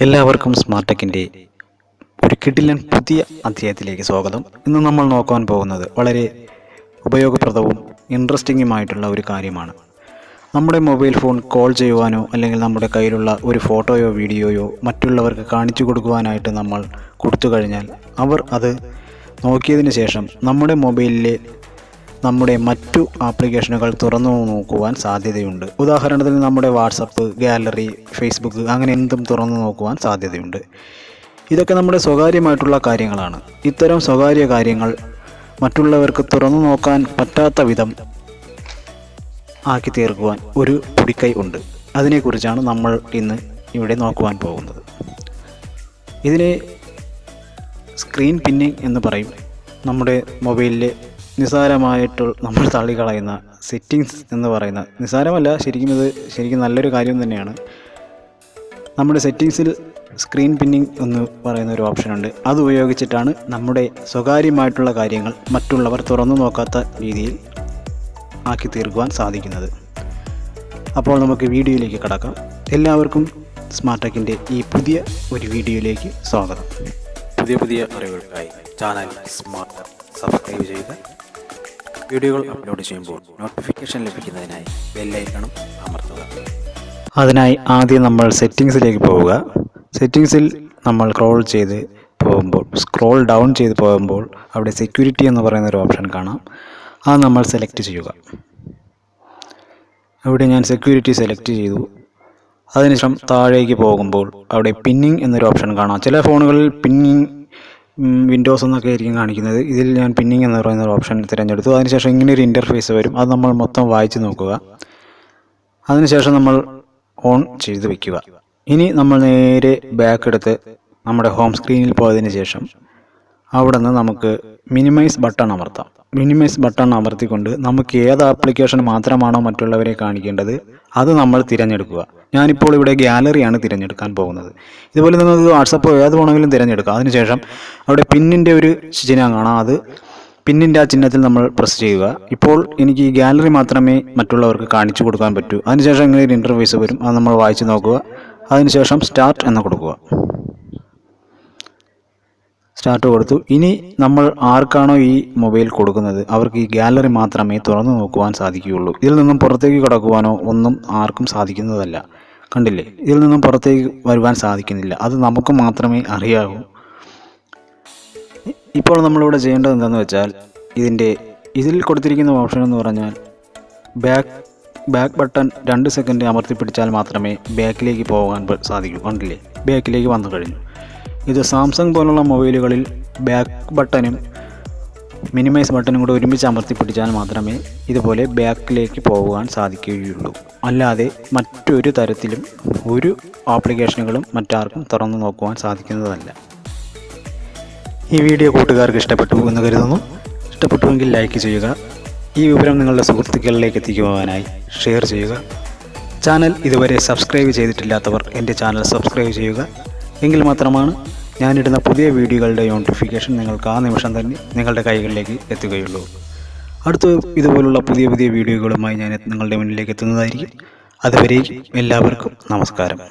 എല്ലാവർക്കും സ്മാർട്ട് ടെക്കിൻ്റെ ഒരു കിടിലൻ പുതിയ അധ്യായത്തിലേക്ക് സ്വാഗതം. ഇന്ന് നമ്മൾ നോക്കാൻ പോകുന്നത് വളരെ ഉപയോഗപ്രദവും ഇൻട്രസ്റ്റിങ്ങുമായിട്ടുള്ള ഒരു കാര്യമാണ്. നമ്മുടെ മൊബൈൽ ഫോൺ കോൾ ചെയ്യുവാനോ അല്ലെങ്കിൽ നമ്മുടെ കയ്യിലുള്ള ഒരു ഫോട്ടോയോ വീഡിയോയോ മറ്റുള്ളവർക്ക് കാണിച്ചു കൊടുക്കുവാനായിട്ട് നമ്മൾ കൊടുത്തു കഴിഞ്ഞാൽ അവർ അത് നോക്കിയതിന് ശേഷം നമ്മുടെ മൊബൈലിലെ നമ്മുടെ മറ്റു ആപ്ലിക്കേഷനുകൾ തുറന്നു നോക്കുവാൻ സാധ്യതയുണ്ട്. ഉദാഹരണത്തിന് നമ്മുടെ വാട്സപ്പ്, ഗാലറി, ഫേസ്ബുക്ക് അങ്ങനെ എന്തും തുറന്നു നോക്കുവാൻ സാധ്യതയുണ്ട്. ഇതൊക്കെ നമ്മുടെ സ്വകാര്യമായിട്ടുള്ള കാര്യങ്ങളാണ്. ഇത്തരം സ്വകാര്യ കാര്യങ്ങൾ മറ്റുള്ളവർക്ക് തുറന്നു നോക്കാൻ പറ്റാത്ത വിധം ആക്കി തീർക്കുവാൻ ഒരു പൊടിക്കൈ ഉണ്ട്. അതിനെക്കുറിച്ചാണ് നമ്മൾ ഇന്ന് ഇവിടെ നോക്കുവാൻ പോകുന്നത്. ഇതിനെ സ്ക്രീൻ പിന്നിങ് എന്ന് പറയും. നമ്മുടെ മൊബൈലിലെ നിസ്സാരമായിട്ട് നമ്മൾ തള്ളിക്കളയുന്ന സെറ്റിങ്സ് എന്ന് പറയുന്ന, നിസ്സാരമല്ല, ശരിക്കും നല്ലൊരു കാര്യം തന്നെയാണ്. നമ്മുടെ സെറ്റിങ്സിൽ സ്ക്രീൻ പിന്നിങ് എന്ന് പറയുന്ന ഒരു ഓപ്ഷനുണ്ട്. അത് ഉപയോഗിച്ചിട്ടാണ് നമ്മുടെ സ്വകാര്യമായിട്ടുള്ള കാര്യങ്ങൾ മറ്റുള്ളവർ തുറന്നു നോക്കാത്ത രീതിയിൽ ആക്കി തീർക്കുവാൻ സാധിക്കുന്നത്. അപ്പോൾ നമുക്ക് വീഡിയോയിലേക്ക് കടക്കാം. എല്ലാവർക്കും സ്മാർട്ട് ടെക്കിൻ്റെ ഈ പുതിയ ഒരു വീഡിയോയിലേക്ക് സ്വാഗതം. പുതിയ അറിവുകൾക്കായി ചാനൽ സ്മാർട്ട് സബ്സ്ക്രൈബ് ചെയ്യുക. വീഡിയോകൾ അപ്ലോഡ് ചെയ്യുമ്പോൾ നോട്ടിഫിക്കേഷൻ ലഭിക്കുന്നതിനായി ബെല്ലൈക്കണും അമർത്തുക. അതിനായി ആദ്യം നമ്മൾ സെറ്റിങ്സിലേക്ക് പോവുക. സെറ്റിങ്സിൽ നമ്മൾ സ്ക്രോൾ ഡൗൺ ചെയ്ത് പോകുമ്പോൾ അവിടെ സെക്യൂരിറ്റി എന്ന് പറയുന്ന ഒരു ഓപ്ഷൻ കാണാം. അത് നമ്മൾ സെലക്ട് ചെയ്യുക. ഇവിടെ ഞാൻ സെക്യൂരിറ്റി സെലക്ട് ചെയ്തു. അതിനുശേഷം താഴേക്ക് പോകുമ്പോൾ അവിടെ പിന്നിങ് എന്നൊരു ഓപ്ഷൻ കാണാം. ചില ഫോണുകളിൽ പിന്നിങ് വിൻഡോസ് എന്നൊക്കെ ആയിരിക്കും കാണിക്കുന്നത്. ഇതിൽ ഞാൻ പിന്നിങ് എന്ന് പറയുന്ന ഒരു ഓപ്ഷൻ തിരഞ്ഞെടുത്തു. അതിനുശേഷം ഇങ്ങനെ ഒരു ഇൻ്റർഫേസ് വരും. അത് നമ്മൾ മൊത്തം വായിച്ച് നോക്കുക. അതിനുശേഷം നമ്മൾ ഓൺ ചെയ്ത് വയ്ക്കുക. ഇനി നമ്മൾ നേരെ ബാക്ക് എടുത്ത് നമ്മുടെ ഹോം സ്ക്രീനിൽ പോയതിന് ശേഷം അവിടെ നിന്ന് നമുക്ക് മിനിമൈസ് ബട്ടൺ അമർത്താം. മിനിമൈസ് ബട്ടൺ അമർത്തിക്കൊണ്ട് നമുക്ക് ഏത് ആപ്ലിക്കേഷൻ മാത്രമാണോ മറ്റുള്ളവരെ കാണിക്കേണ്ടത് അത് നമ്മൾ തിരഞ്ഞെടുക്കുക. ഞാനിപ്പോൾ ഇവിടെ ഗാലറിയാണ് തിരഞ്ഞെടുക്കാൻ പോകുന്നത്. ഇതുപോലെ നിങ്ങൾക്ക് വാട്സപ്പോ ഏത് വേണമെങ്കിലും തിരഞ്ഞെടുക്കാം. അതിനുശേഷം അവിടെ പിന്നിൻ്റെ ഒരു ചിഹ്നം കാണാം. അത് പിന്നിൻ്റെ ആ ചിഹ്നത്തിൽ നമ്മൾ പ്രസ് ചെയ്യുക. ഇപ്പോൾ എനിക്ക് ഈ ഗാലറി മാത്രമേ മറ്റുള്ളവർക്ക് കാണിച്ചു കൊടുക്കാൻ പറ്റൂ. അതിനുശേഷം ഇങ്ങനെ ഒരു ഇൻ്റർഫേസ് വരും. അത് നമ്മൾ വായിച്ച് നോക്കുക. അതിനുശേഷം സ്റ്റാർട്ട് എന്ന് കൊടുക്കുക. സ്റ്റാർട്ട് കൊടുത്തു. ഇനി നമ്മൾ ആർക്കാണോ ഈ മൊബൈൽ കൊടുക്കുന്നത് അവർക്ക് ഈ ഗാലറി മാത്രമേ തുറന്നു നോക്കുവാൻ സാധിക്കുകയുള്ളൂ. ഇതിൽ നിന്നും പുറത്തേക്ക് കടക്കുവാനോ ഒന്നും ആർക്കും സാധിക്കുന്നതല്ല. കണ്ടില്ലേ, ഇതിൽ നിന്നും പുറത്തേക്ക് വരുവാൻ സാധിക്കുന്നില്ല. അത് നമുക്ക് മാത്രമേ അറിയാവൂ. ഇപ്പോൾ നമ്മളിവിടെ ചെയ്യേണ്ടത് എന്താണെന്ന് വെച്ചാൽ ഇതിൽ കൊടുത്തിരിക്കുന്ന ഓപ്ഷൻ എന്ന് പറഞ്ഞാൽ ബാക്ക് ബട്ടൺ 2 സെക്കൻഡ് അമർത്തി പിടിച്ചാൽ മാത്രമേ ബാക്കിലേക്ക് പോകാൻ സാധിക്കൂ. കണ്ടില്ലേ, ബാക്കിലേക്ക് വന്നു കഴിഞ്ഞു. ഇത് സാംസങ് പോലുള്ള മൊബൈലുകളിൽ ബാക്ക് ബട്ടനും മിനിമൈസ് ബട്ടനും കൂടെ ഒരുമിച്ച് അമർത്തി പിടിച്ചാൽ മാത്രമേ ഇതുപോലെ ബാക്കിലേക്ക് പോകാൻ സാധിക്കുകയുള്ളൂ. അല്ലാതെ മറ്റൊരു തരത്തിലും ഒരു ആപ്ലിക്കേഷനുകളും മറ്റാർക്കും തുറന്നു നോക്കുവാൻ സാധിക്കുന്നതല്ല. ഈ വീഡിയോ കൂട്ടുകാർക്ക് ഇഷ്ടപ്പെട്ടു എന്ന് കരുതുന്നു. ഇഷ്ടപ്പെട്ടുവെങ്കിൽ ലൈക്ക് ചെയ്യുക. ഈ വിവരം നിങ്ങളുടെ സുഹൃത്തുക്കളിലേക്ക് എത്തിക്കുവാനായി ഷെയർ ചെയ്യുക. ചാനൽ ഇതുവരെ സബ്സ്ക്രൈബ് ചെയ്തിട്ടില്ലാത്തവർ എൻ്റെ ചാനൽ സബ്സ്ക്രൈബ് ചെയ്യുക. എങ്കിൽ മാത്രമാണ് ഞാനിടുന്ന പുതിയ വീഡിയോകളുടെ നോട്ടിഫിക്കേഷൻ നിങ്ങൾക്ക് ആ നിമിഷം തന്നെ നിങ്ങളുടെ കൈകളിലേക്ക് എത്തുകയുള്ളൂ. അടുത്ത ഇതുപോലുള്ള പുതിയ വീഡിയോകളുമായി ഞാൻ നിങ്ങളുടെ മുന്നിലേക്ക് എത്തുന്നതായിരിക്കും. അതുവരെ എല്ലാവർക്കും നമസ്കാരം.